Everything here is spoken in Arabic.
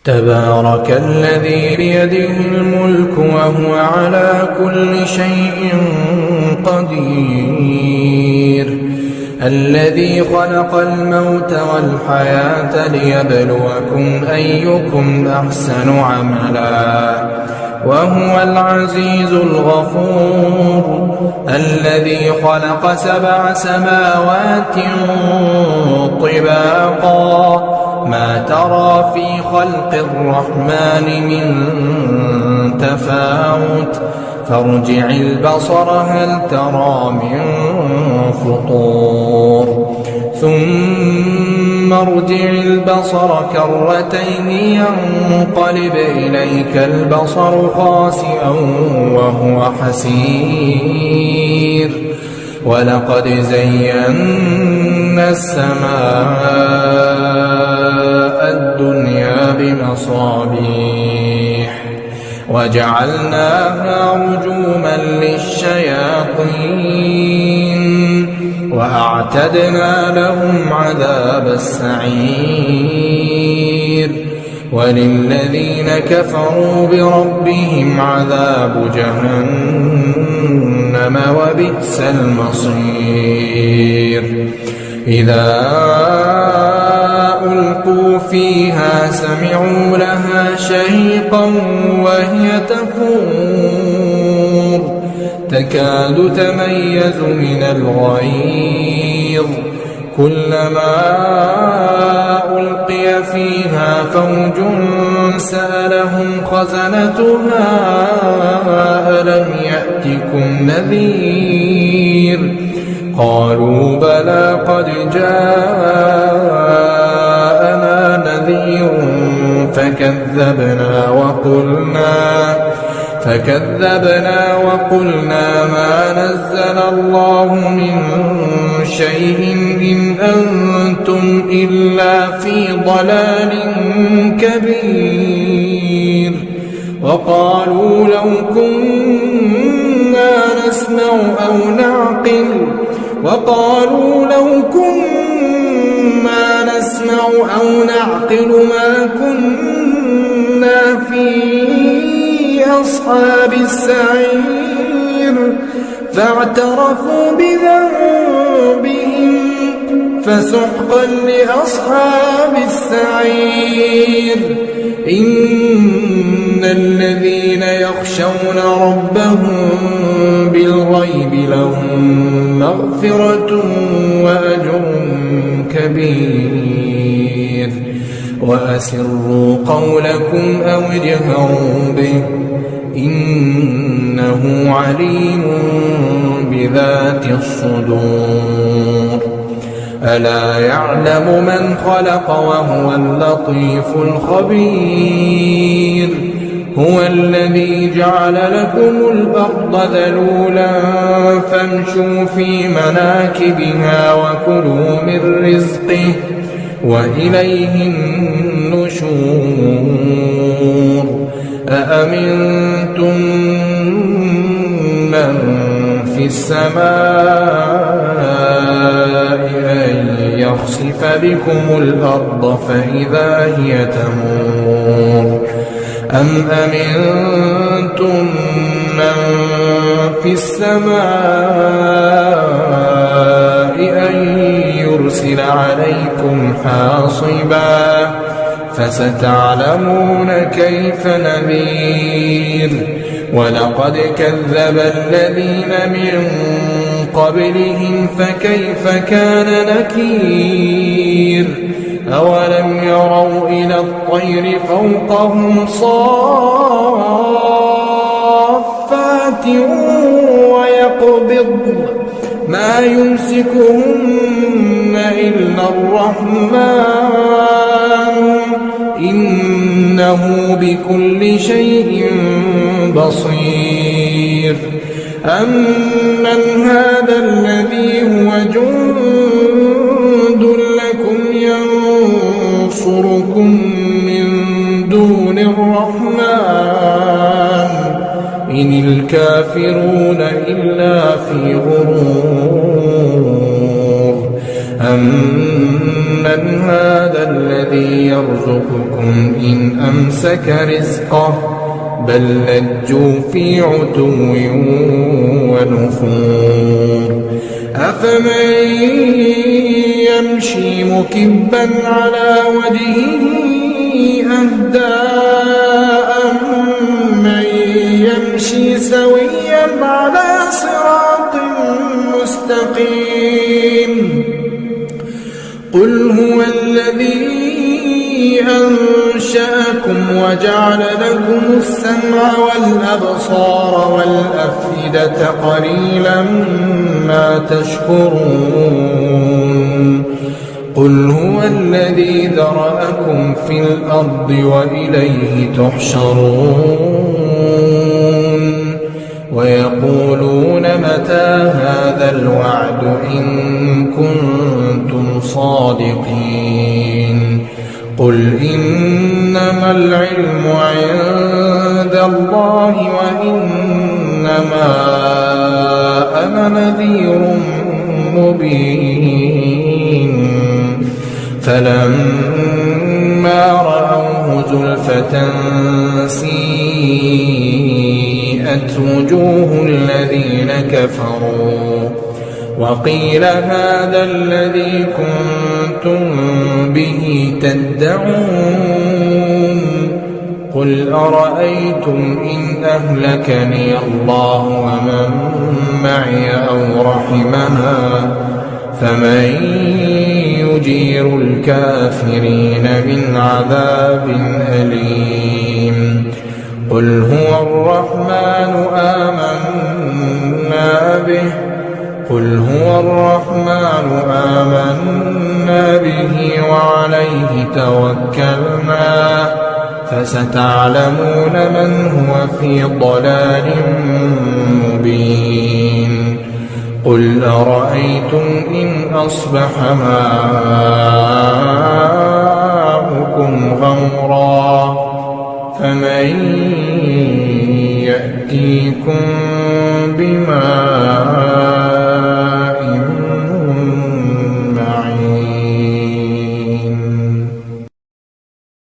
تبارك الذي بيده الملك وهو على كل شيء قدير الذي خلق الموت والحياة ليبلوكم أيكم أحسن عملا وهو العزيز الغفور الذي خلق 7 سماوات طباقا ما ترى في خلق الرحمن من تفاوت فارجع البصر هل ترى من فطور ثم ارجع البصر كرتين ينقلب إليك البصر خاسئا وهو حسير ولقد زينا السماء الدنيا بمصابيح وجعلناها رجوما للشياطين وأعتدنا لهم عذاب السعير وللذين كفروا بربهم عذاب جهنم وبئس المصير إذا ألقوا فيها سمعوا لها شهيقا وهي تفور تكاد تميز من الغيظ كلما ألقي فيها فوج سألهم خزنتها ألم يأتكم نذير قالوا بلى قد جاءنا نذير فكذبنا وقلنا ما نزل الله من شيء إن أنتم إلا في ضلال كبير وقالوا لو كنا نسمع أو نعقل ما كنا في أصحاب السعير فاعترفوا بذنبهم فسحقا لأصحاب السعير إن الذين يخشون ربهم بالغيب لهم مغفرة وأجر كبير وأسروا قولكم أو اجهروا به إنه عليم بذات الصدور ألا يعلم من خلق وهو اللطيف الخبير هو الذي جعل لكم الأرض ذلولا فامشوا في مناكبها وكلوا من رزقه وإليه النشور أأمنتم من في السماء أن يخسف بكم الأرض فإذا هي تمور أم أمنتم من في السماء أن يرسل عليكم حاصبا فستعلمون كيف نذير ولقد كذب الذين من قبلهم فكيف كان نكير أولم يروا إلى الطير فوقهم صافات ويقبضن ما يمسكهن إلا الرحمن إنه بكل شيء بصير أمن هذا الذي هو جند لكم ينصركم من دون الرحمن إن الكافرون إلا في غرور من هذا الذي يرزقكم إن أمسك رزقه بل لجوا في عتو ونفور أفمن يمشي مكبا على وجهه أهدى أمن يمشي سويا على صراط مستقيم قل هو الذي أنشأكم وجعل لكم السمع والأبصار والأفئدة قليلا ما تشكرون قل هو الذي ذرأكم في الأرض وإليه تحشرون ويقولون متى هذا الوعد إن كنتم صادقين قل إنما العلم عند الله وإنما أنا نذير مبين فلما رأوه زلفة سيئت وجوه الذين كفروا وقيل هذا الذي كنتم به تدعون قل أرأيتم إن أهلكني الله ومن معي أو رحمنا فمن يجير الكافرين من عذاب أليم قل هو الرحمن آمنا به وعليه توكلنا فستعلمون من هو في ضلال مبين قل أرأيتم إن أصبح ماؤكم غورا فمن